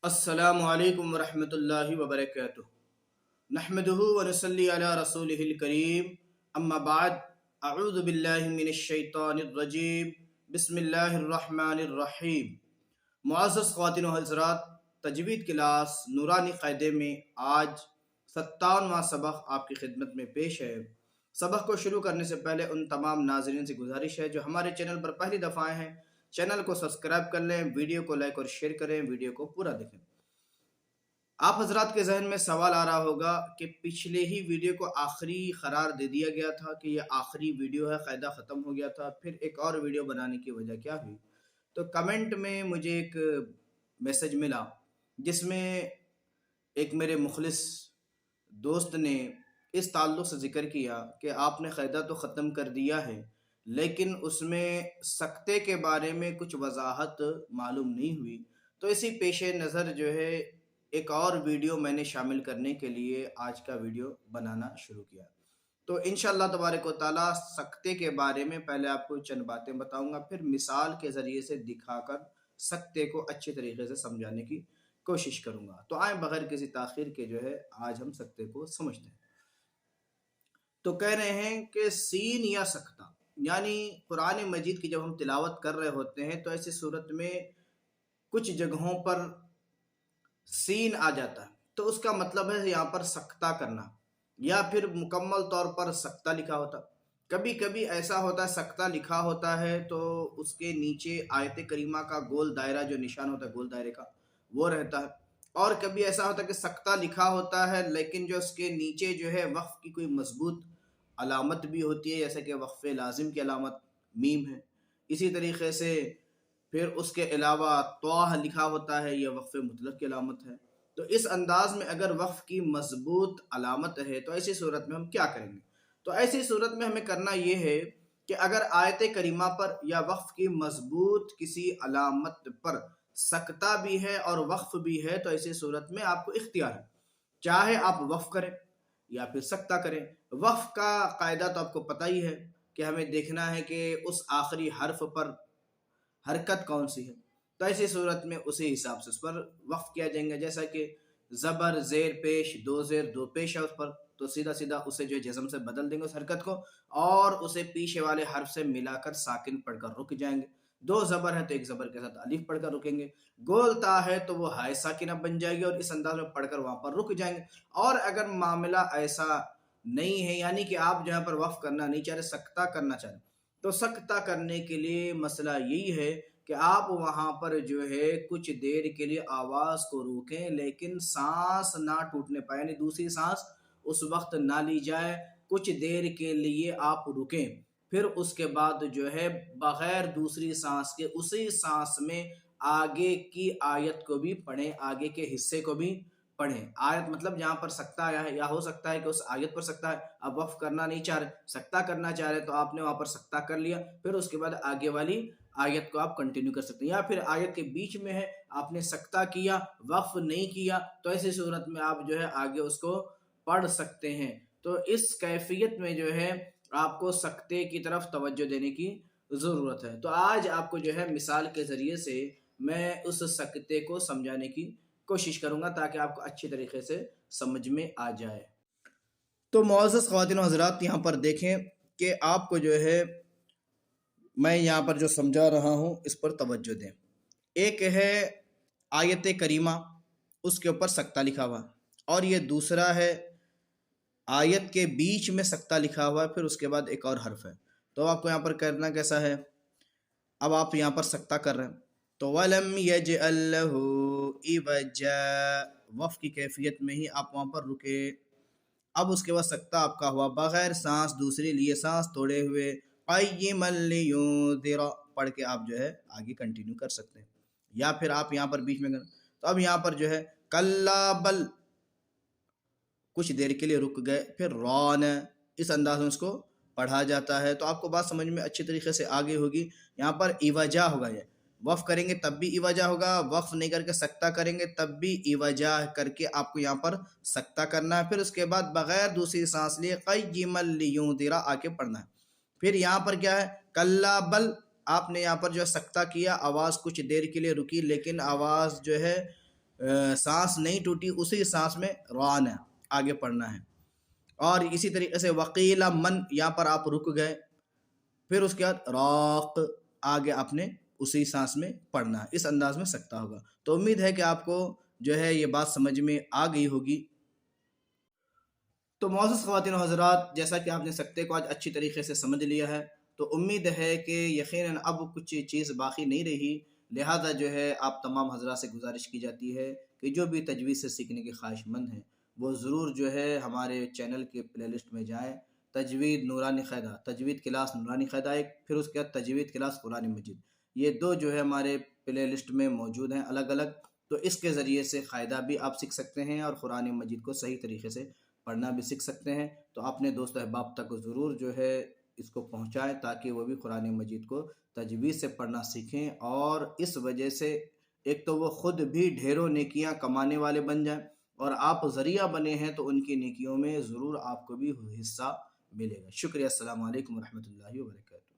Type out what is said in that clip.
السلام علیکم ورحمۃ اللہ وبرکاتہ۔ نحمدہ ونصلی علی رسولہ الکریم، اما بعد، اعوذ باللہ من الشیطان الرجیم، بسم اللہ الرحمن الرحیم۔ معزز خواتین و حضرات، تجوید کلاس نورانی قاعدے میں آج 57واں سبق آپ کی خدمت میں پیش ہے۔ سبق کو شروع کرنے سے پہلے ان تمام ناظرین سے گزارش ہے جو ہمارے چینل پر پہلی دفعہ آئے ہیں، چینل کو سبسکرائب کر لیں، ویڈیو کو لائک اور شیئر کریں، ویڈیو کو پورا دیکھیں۔ آپ حضرات کے ذہن میں سوال آ رہا ہوگا کہ پچھلے ہی ویڈیو کو آخری قرار دے دیا گیا تھا کہ یہ آخری ویڈیو ہے، قاعدہ ختم ہو گیا تھا، پھر ایک اور ویڈیو بنانے کی وجہ کیا ہوئی؟ تو کمنٹ میں مجھے ایک میسج ملا جس میں ایک میرے مخلص دوست نے اس تعلق سے ذکر کیا کہ آپ نے قاعدہ تو ختم کر دیا ہے لیکن اس میں سکتے کے بارے میں کچھ وضاحت معلوم نہیں ہوئی، تو اسی پیش نظر جو ہے ایک اور ویڈیو میں نے شامل کرنے کے لیے آج کا ویڈیو بنانا شروع کیا۔ تو انشاءاللہ تبارک و تعالیٰ سکتے کے بارے میں پہلے آپ کو چند باتیں بتاؤں گا، پھر مثال کے ذریعے سے دکھا کر سکتے کو اچھے طریقے سے سمجھانے کی کوشش کروں گا۔ تو آئیں بغیر کسی تاخیر کے جو ہے آج ہم سکتے کو سمجھتے ہیں۔ تو کہہ رہے ہیں کہ سین یا سکتہ، یعنی قرآن مجید کی جب ہم تلاوت کر رہے ہوتے ہیں تو ایسی صورت میں کچھ جگہوں پر سین آ جاتا ہے تو اس کا مطلب ہے یہاں پر سکتہ کرنا، یا پھر مکمل طور پر سکتہ لکھا ہوتا۔ کبھی کبھی ایسا ہوتا ہے سکتہ لکھا ہوتا ہے تو اس کے نیچے آیت کریمہ کا گول دائرہ جو نشان ہوتا ہے گول دائرے کا وہ رہتا ہے، اور کبھی ایسا ہوتا ہے کہ سکتہ لکھا ہوتا ہے لیکن جو اس کے نیچے جو ہے وقف کی کوئی مضبوط علامت بھی ہوتی ہے، جیسے کہ وقف لازم کی علامت میم ہے۔ اسی طریقے سے پھر اس کے علاوہ طواہ لکھا ہوتا ہے، یہ وقف مطلق کی علامت ہے۔ تو اس انداز میں اگر وقف کی مضبوط علامت ہے تو ایسی صورت میں ہم کیا کریں گے؟ تو ایسی صورت میں ہمیں کرنا یہ ہے کہ اگر آیت کریمہ پر یا وقف کی مضبوط کسی علامت پر سکتہ بھی ہے اور وقف بھی ہے تو ایسی صورت میں آپ کو اختیار ہے، چاہے آپ وقف کریں یا پھر سکتہ کریں۔ وقف کا قاعدہ تو آپ کو پتہ ہی ہے کہ ہمیں دیکھنا ہے کہ اس آخری حرف پر حرکت کون سی ہے، تو ایسی صورت میں اسی حساب سے اس پر وقف کیا جائیں گے۔ جیسا کہ زبر زیر پیش دو زیر دو پیش ہے اس پر، تو سیدھا سیدھا اسے جو جزم سے بدل دیں گے اس حرکت کو، اور اسے پیچھے والے حرف سے ملا کر ساکن پڑھ کر رک جائیں گے۔ دو زبر ہے تو ایک زبر کے ساتھ الف پڑھ کر رکیں گے، گول تا ہے تو وہ ہائے ساکنہ بن جائے گی اور اس انداز میں پڑھ کر وہاں پر رک جائیں گے۔ اور اگر معاملہ ایسا نہیں ہے، یعنی کہ آپ جہاں پر وقف کرنا نہیں چاہ رہے، سکتہ کرنا چاہ رہے، تو سکتہ کرنے کے لیے مسئلہ یہی ہے کہ آپ وہاں پر جو ہے کچھ دیر کے لیے آواز کو روکیں لیکن سانس نہ ٹوٹنے پائے، یعنی دوسری سانس اس وقت نہ لی جائے، کچھ دیر کے لیے آپ رکیں، پھر اس کے بعد جو ہے بغیر دوسری سانس کے اسی سانس میں آگے کی آیت کو بھی پڑھیں، آگے کے حصے کو بھی پڑھیں۔ آیت مطلب جہاں پر سکتہ آیا ہے، یا ہو سکتا ہے کہ اس آیت پر سکتہ ہے، اب وقف کرنا نہیں چاہ رہے، سکتہ کرنا چاہ رہے، تو آپ نے وہاں پر سکتہ کر لیا، پھر اس کے بعد آگے والی آیت کو آپ کنٹینیو کر سکتے ہیں، یا پھر آیت کے بیچ میں ہے آپ نے سکتہ کیا وقف نہیں کیا تو ایسی صورت میں آپ جو ہے آگے اس کو پڑھ سکتے ہیں۔ تو اس کیفیت میں جو ہے آپ کو سکتے کی طرف توجہ دینے کی ضرورت ہے۔ تو آج آپ کو جو ہے مثال کے ذریعے سے میں اس سکتے کو سمجھانے کی کوشش کروں گا تاکہ آپ کو اچھی طریقے سے سمجھ میں آ جائے۔ تو معزز خواتین و حضرات، یہاں پر دیکھیں کہ آپ کو جو ہے میں یہاں پر جو سمجھا رہا ہوں اس پر توجہ دیں۔ ایک ہے آیت کریمہ، اس کے اوپر سکتہ لکھا ہوا، اور یہ دوسرا ہے آیت کے بیچ میں سکتہ لکھا ہوا ہے، پھر اس کے بعد ایک اور حرف ہے۔ تو آپ کو یہاں پر کرنا کیسا ہے؟ اب آپ یہاں پر سکتہ کر رہے ہیں تو وَلَمْ يَجْعَلْ لَهُ عِوَجًا، وقف کی کیفیت میں ہی آپ وہاں پر رکے۔ اب اس کے بعد سکتہ آپ کا ہوا بغیر سانس دوسری لیے سانس توڑے ہوئے، قَيِّمًا لِيُنذِرَ پڑھ کے آپ جو ہے آگے کنٹینیو کر سکتے ہیں، یا پھر آپ یہاں پر بیچ میں کریں۔ تو اب یہاں پر جو ہے کَلَّا بَل، کچھ دیر کے لیے رک گئے، پھر ران، اس انداز میں اس کو پڑھا جاتا ہے۔ تو آپ کو بات سمجھ میں اچھی طریقے سے آگے ہوگی۔ یہاں پر ایوجا ہوگا، یہ وقف کریں گے تب بھی ایوجا ہوگا، وقف نہیں کر کے سکتہ کریں گے تب بھی ایوجا کر کے آپ کو یہاں پر سکتہ کرنا ہے، پھر اس کے بعد بغیر دوسری سانس لیے قیما لیونذر آ کے پڑھنا ہے۔ پھر یہاں پر کیا ہے کلا بل، آپ نے یہاں پر جو ہے سکتہ کیا، آواز کچھ دیر کے لیے رکی لیکن آواز جو ہے سانس نہیں ٹوٹی اسی سانس میں روان ہے، آگے پڑھنا ہے۔ اور اسی طریقے سے وقیل من، یہاں پر آپ رک گئے، پھر اس کے بعد راق، آگے آپ نے اسی سانس میں پڑھنا ہے، اس انداز میں سکتا ہوگا۔ تو امید ہے کہ آپ کو جو ہے یہ بات سمجھ میں آ گئی ہوگی۔ تو معزز خواتین و حضرات، جیسا کہ آپ نے سکتے کو آج اچھی طریقے سے سمجھ لیا ہے، تو امید ہے کہ یقیناً اب کچھ چیز باقی نہیں رہی، لہذا جو ہے آپ تمام حضرات سے گزارش کی جاتی ہے کہ جو بھی تجوید سے سیکھنے کے خواہش مند ہیں وہ ضرور جو ہے ہمارے چینل کے پلے لسٹ میں جائیں، تجوید نورانی قاعدہ، تجوید کلاس نورانی قاعدہ ایک، پھر اس کے بعد تجوید کلاس قرآن مجید، یہ دو جو ہے ہمارے پلے لسٹ میں موجود ہیں الگ الگ۔ تو اس کے ذریعے سے قاعدہ بھی آپ سیکھ سکتے ہیں اور قرآن مجید کو صحیح طریقے سے پڑھنا بھی سیکھ سکتے ہیں۔ تو اپنے دوست احباب تک ضرور جو ہے اس کو پہنچائیں تاکہ وہ بھی قرآن مجید کو تجوید سے پڑھنا سیکھیں، اور اس وجہ سے ایک تو وہ خود بھی ڈھیروں نیکیاں کمانے والے بن جائیں، اور آپ ذریعہ بنے ہیں تو ان کی نیکیوں میں ضرور آپ کو بھی حصہ ملے گا۔ شکریہ، السلام علیکم ورحمۃ اللہ وبرکاتہ۔